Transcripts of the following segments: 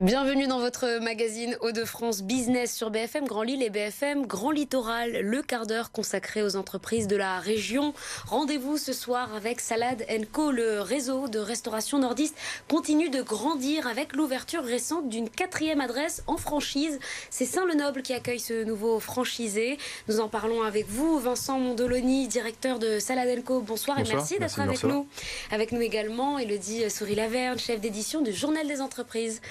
Bienvenue dans votre magazine Hauts-de-France Business sur BFM Grand Lille et BFM Grand Littoral, le quart d'heure consacré aux entreprises de la région. Rendez-vous ce soir avec Salad & Co. Le réseau de restauration nordiste continue de grandir avec l'ouverture récente d'une 4e adresse en franchise. C'est Saint-Lenoble qui accueille ce nouveau franchisé. Nous en parlons avec vous, Vincent Mondoloni, directeur de Salad & Co. Bonsoir et merci d'être avec nous. Avec nous également Élodie Souris-Laverne, chef d'édition du Journal des entreprises,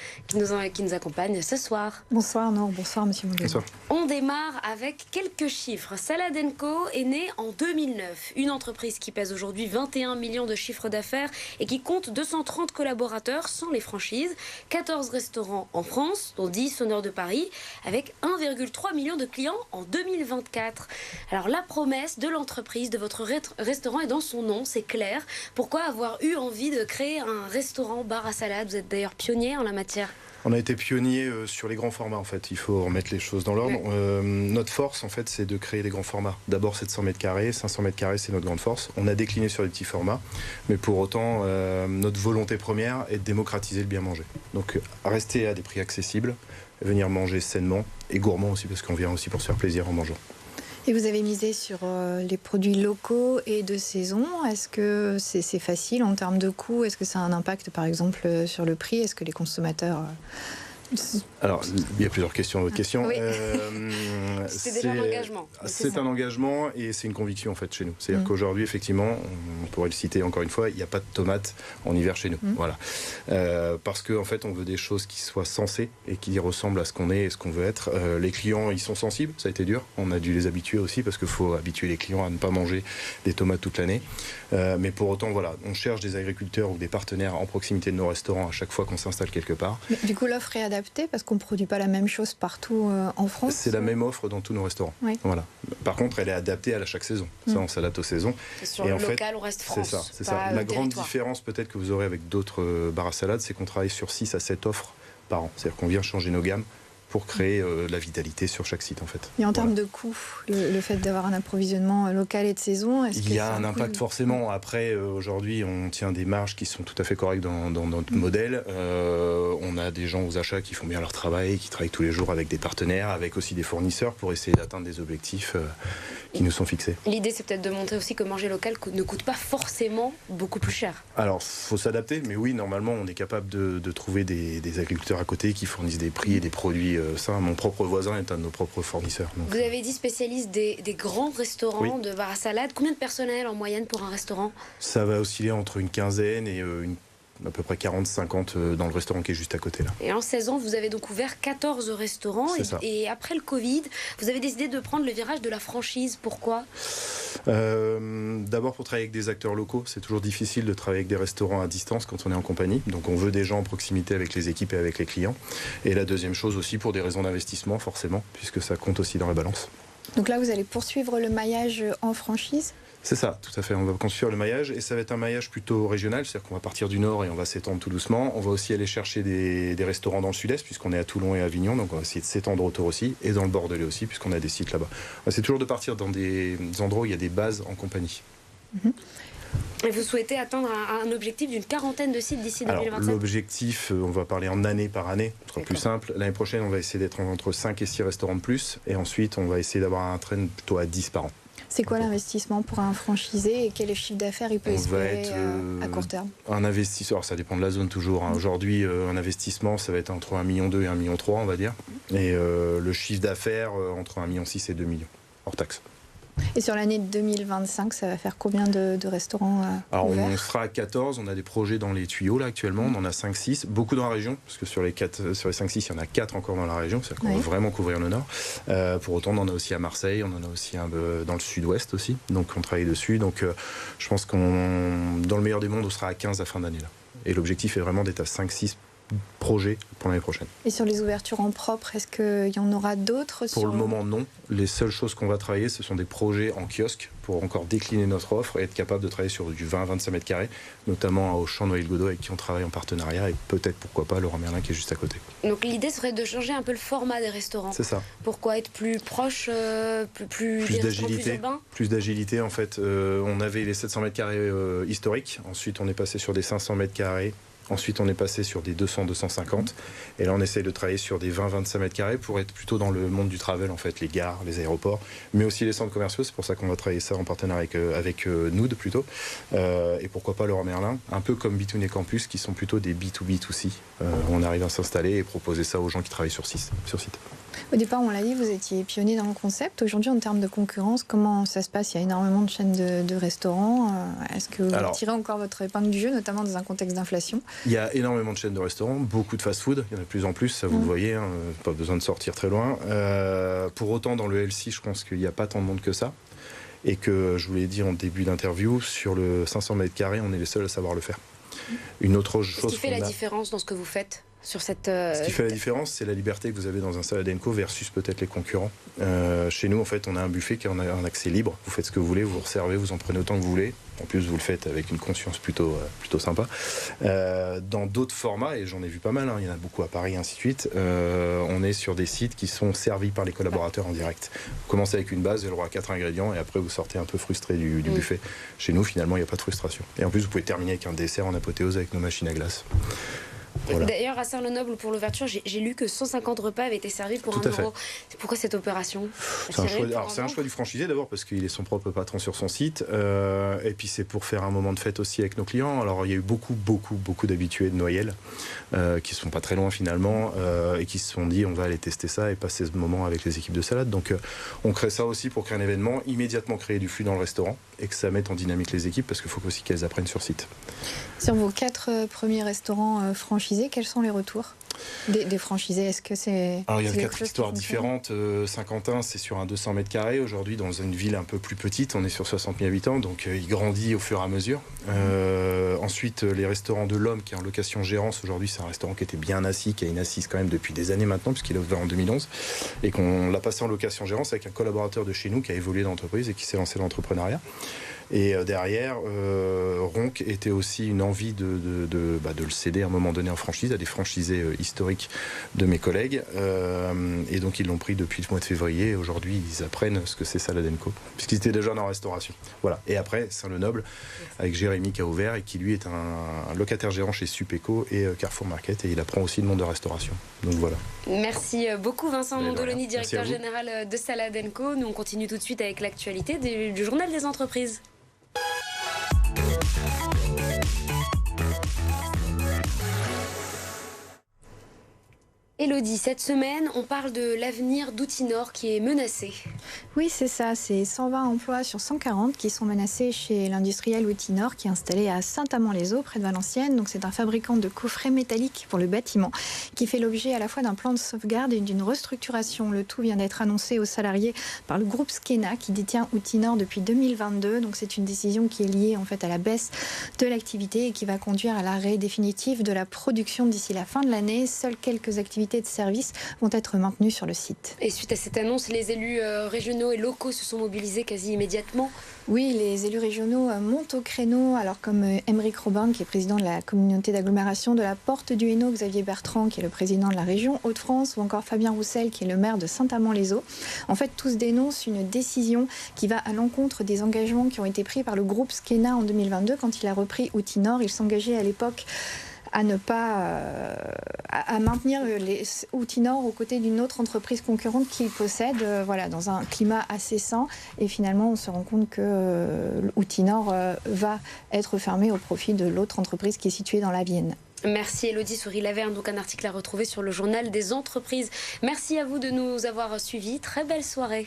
qui nous accompagne ce soir. Bonsoir Nord, bonsoir Monsieur Mondoloni. On démarre avec quelques chiffres. Salad & Co est né en 2009. Une entreprise qui pèse aujourd'hui 21 millions de chiffre d'affaires et qui compte 230 collaborateurs sans les franchises. 14 restaurants en France, dont 10 au nord de Paris, avec 1,3 million de clients en 2024. Alors la promesse de l'entreprise, de votre restaurant est dans son nom, c'est clair. Pourquoi avoir eu envie de créer un restaurant bar à salade? Vous êtes d'ailleurs pionnier en la matière. On a été pionnier sur les grands formats en fait, il faut remettre les choses dans l'ordre. Notre force en fait c'est de créer des grands formats. D'abord 700 mètres carrés, 500 mètres carrés c'est notre grande force. On a décliné sur les petits formats, mais pour autant notre volonté première est de démocratiser le bien manger. Donc rester à des prix accessibles, venir manger sainement et gourmand aussi parce qu'on vient aussi pour se faire plaisir en mangeant. Et vous avez misé sur les produits locaux et de saison. Est-ce que c'est facile en termes de coût? Est-ce que ça a un impact par exemple sur le prix? Est-ce que les consommateurs... Alors, il y a plusieurs questions dans votre question. Oui. C'est déjà un engagement. C'est un engagement et c'est une conviction en fait chez nous. C'est-à-dire qu'aujourd'hui, effectivement, on pourrait le citer encore une fois, il n'y a pas de tomates en hiver chez nous. Voilà. Parce qu'en fait, on veut des choses qui soient sensées et qui ressemblent à ce qu'on est et ce qu'on veut être. Les clients, ils sont sensibles, ça a été dur. On a dû les habituer aussi parce qu'il faut habituer les clients à ne pas manger des tomates toute l'année. Mais pour autant, voilà, on cherche des agriculteurs ou des partenaires en proximité de nos restaurants à chaque fois qu'on s'installe quelque part. Mais du coup, l'offre est adaptée parce qu'on ne produit pas la même chose partout en France. C'est la même offre dans tous nos restaurants. Oui. Voilà. Par contre, elle est adaptée à chaque saison. Ça, on s'adapte aux saisons. Sur le local, on reste France. C'est ça. La grande différence peut-être que vous aurez avec d'autres bars à salade, c'est qu'on travaille sur 6 à 7 offres par an. C'est-à-dire qu'on vient changer nos gammes pour créer la vitalité sur chaque site en fait. Et en termes de coût, le fait d'avoir un approvisionnement local et de saison, il y a un impact forcément. Après, aujourd'hui, on tient des marges qui sont tout à fait correctes dans notre modèle. On a des gens aux achats qui font bien leur travail, qui travaillent tous les jours avec des partenaires, avec aussi des fournisseurs pour essayer d'atteindre des objectifs qui nous sont fixés. L'idée, c'est peut-être de montrer aussi que manger local ne coûte pas forcément beaucoup plus cher. Alors, il faut s'adapter, mais oui, normalement, on est capable de trouver des agriculteurs à côté qui fournissent des prix et des produits sains. Mon propre voisin est un de nos propres fournisseurs. Donc. Vous avez dit spécialiste des grands restaurants de bar à salade. Combien de personnel en moyenne pour un restaurant? Ça va osciller entre une quinzaine et à peu près 40-50 dans le restaurant qui est juste à côté là. Et en 16 ans, vous avez donc ouvert 14 restaurants et après le Covid, vous avez décidé de prendre le virage de la franchise. Pourquoi? D'abord pour travailler avec des acteurs locaux, c'est toujours difficile de travailler avec des restaurants à distance quand on est en compagnie. Donc on veut des gens en proximité avec les équipes et avec les clients. Et la deuxième chose aussi pour des raisons d'investissement forcément, puisque ça compte aussi dans la balance. Donc là, vous allez poursuivre le maillage en franchise? C'est ça, tout à fait. On va construire le maillage et ça va être un maillage plutôt régional, c'est-à-dire qu'on va partir du nord et on va s'étendre tout doucement. On va aussi aller chercher des restaurants dans le sud-est puisqu'on est à Toulon et Avignon, donc on va essayer de s'étendre autour aussi et dans le Bordelais aussi puisqu'on a des sites là-bas. C'est toujours de partir dans des endroits où il y a des bases en compagnie. Et vous souhaitez atteindre un objectif d'une quarantaine de sites d'ici 2027? Alors l'objectif, on va parler en année par année, ce sera plus simple. L'année prochaine, on va essayer d'être entre 5 et 6 restaurants de plus et ensuite on va essayer d'avoir un trend plutôt à 10 par an. C'est quoi l'investissement pour un franchisé et quel chiffre d'affaires il peut espérer à court terme? Un investisseur, ça dépend de la zone toujours. Aujourd'hui, un investissement, ça va être entre 1,2 million et 1,3 million, on va dire. Et le chiffre d'affaires, entre 1,6 million et 2 millions, hors taxe. Et sur l'année 2025, ça va faire combien de restaurants Alors ouverts? on sera à 14, on a des projets dans les tuyaux là actuellement, on en a 5-6, beaucoup dans la région, parce que sur les 5-6, il y en a 4 encore dans la région, c'est-à-dire qu'on veut vraiment couvrir le nord. Pour autant, on en a aussi à Marseille, on en a aussi un peu dans le sud-ouest aussi, donc on travaille dessus. Donc je pense dans le meilleur des mondes, on sera à 15 à fin d'année là. Et l'objectif est vraiment d'être à 5-6 projets pour l'année prochaine. Et sur les ouvertures en propre, est-ce qu'il y en aura d'autres? Pour le moment, non. Les seules choses qu'on va travailler, ce sont des projets en kiosque pour encore décliner notre offre et être capable de travailler sur du 20-25 mètres carrés, notamment à Auchan, Noël-Godot, avec qui on travaille en partenariat et peut-être, pourquoi pas, Leroy Merlin qui est juste à côté. Donc l'idée serait de changer un peu le format des restaurants. C'est ça. Pourquoi être plus proche, plus d'agilité, urbain? Plus d'agilité, en fait. On avait les 700 mètres carrés historiques. Ensuite, on est passé sur des 500 mètres carrés Ensuite, on est passé sur des 200-250. Et là, on essaye de travailler sur des 20-25 mètres carrés pour être plutôt dans le monde du travel, en fait, les gares, les aéroports, mais aussi les centres commerciaux. C'est pour ça qu'on va travailler ça en partenariat avec Nood plutôt. Et pourquoi pas Leroy Merlin, un peu comme Bitoun et Campus, qui sont plutôt des B2B2C. On arrive à s'installer et proposer ça aux gens qui travaillent sur site. Au départ, on l'a dit, vous étiez pionnier dans le concept. Aujourd'hui, en termes de concurrence, comment ça se passe? Il y a énormément de chaînes de restaurants. Est-ce que vous tirez encore votre épingle du jeu, notamment dans un contexte d'inflation? Il y a énormément de chaînes de restaurants, beaucoup de fast-food. Il y en a de plus en plus, ça vous le voyez, hein, pas besoin de sortir très loin. Pour autant, dans le LC, je pense qu'il n'y a pas tant de monde que ça. Et que, je vous l'ai dit en début d'interview, sur le 500 mètres carrés, on est les seuls à savoir le faire. Une autre chose. Ce qui fait la différence dans ce que vous faites sur cette... Ce qui fait la différence, c'est la liberté que vous avez dans un Salad & Co versus peut-être les concurrents. Chez nous, en fait, on a un buffet qui a un accès libre. Vous faites ce que vous voulez, vous vous resservez, vous en prenez autant que vous voulez. En plus, vous le faites avec une conscience plutôt sympa. Dans d'autres formats, et j'en ai vu pas mal, hein, il y en a beaucoup à Paris, ainsi de suite, on est sur des sites qui sont servis par les collaborateurs en direct. Vous commencez avec une base, vous avez le droit à 4 ingrédients, et après, vous sortez un peu frustré du buffet. Chez nous, finalement, il n'y a pas de frustration. Et en plus, vous pouvez terminer avec un dessert en apothéose avec nos machines à glace. Voilà. D'ailleurs, à Saint-Lenoble, pour l'ouverture, j'ai lu que 150 repas avaient été servis pour Tout à fait. €1. Pourquoi cette opération? C'est un choix du franchisé d'abord parce qu'il est son propre patron sur son site et puis c'est pour faire un moment de fête aussi avec nos clients. Alors il y a eu beaucoup d'habitués de Noël qui sont pas très loin finalement et qui se sont dit on va aller tester ça et passer ce moment avec les équipes de salade. Donc on crée ça aussi pour créer un événement, immédiatement créer du flux dans le restaurant et que ça mette en dynamique les équipes parce qu'il faut aussi qu'elles apprennent sur site. Sur vos 4 premiers restaurants franchisés, quels sont les retours des franchisés? Est-ce que c'est... Alors il y a 4 histoires différentes. Saint-Quentin, c'est sur un 200 mètres carrés. Aujourd'hui, dans une ville un peu plus petite, on est sur 60 000 habitants, donc il grandit au fur et à mesure. Ensuite, les restaurants de l'Homme, qui est en location-gérance. Aujourd'hui, c'est un restaurant qui était bien assis, qui a une assise quand même depuis des années maintenant, puisqu'il a ouvert en 2011, et qu'on l'a passé en location-gérance avec un collaborateur de chez nous qui a évolué dans l'entreprise et qui s'est lancé dans l'entrepreneuriat. Et derrière, Ronc était aussi une envie de le céder à un moment donné en franchise à des franchisés historiques de mes collègues. Et donc ils l'ont pris depuis le mois de février. Et aujourd'hui, ils apprennent ce que c'est Salad & Co. Puisqu'ils étaient déjà dans la restauration. Voilà. Et après, Saint-Lenoble, avec Jérémy qui a ouvert et qui lui est un locataire gérant chez Supéco et Carrefour Market. Et il apprend aussi le monde de la restauration. Donc voilà. Merci beaucoup Vincent Mondoloni, directeur général de Salad & Co. Nous on continue tout de suite avec l'actualité du Journal des entreprises. Élodie, cette semaine, on parle de l'avenir d'Outinor qui est menacé. Oui, c'est ça. C'est 120 emplois sur 140 qui sont menacés chez l'industriel Outinor qui est installé à Saint-Amand-les-Eaux, près de Valenciennes. Donc, c'est un fabricant de coffrets métalliques pour le bâtiment qui fait l'objet à la fois d'un plan de sauvegarde et d'une restructuration. Le tout vient d'être annoncé aux salariés par le groupe Skena qui détient Outinor depuis 2022. Donc, c'est une décision qui est liée en fait à la baisse de l'activité et qui va conduire à l'arrêt définitif de la production d'ici la fin de l'année. Seules quelques activités de service vont être maintenues sur le site. Et suite à cette annonce, les élus régionaux et locaux se sont mobilisés quasi immédiatement. Oui, les élus régionaux montent au créneau, alors comme Aymeric Robin, qui est président de la communauté d'agglomération de la Porte du Hainaut, Xavier Bertrand, qui est le président de la région Hauts-de-France, ou encore Fabien Roussel, qui est le maire de Saint-Amand-les-Eaux. En fait, tous dénoncent une décision qui va à l'encontre des engagements qui ont été pris par le groupe Skena en 2022, quand il a repris Outinor. Il s'engageait à l'époque à ne pas à maintenir les Outinor aux côtés d'une autre entreprise concurrente qu'il possède, voilà, dans un climat assez sain. Et finalement, on se rend compte que Outinor va être fermé au profit de l'autre entreprise qui est située dans la Vienne. Merci Élodie Souris-Laverne, donc un article à retrouver sur le journal des entreprises. Merci à vous de nous avoir suivis. Très belle soirée.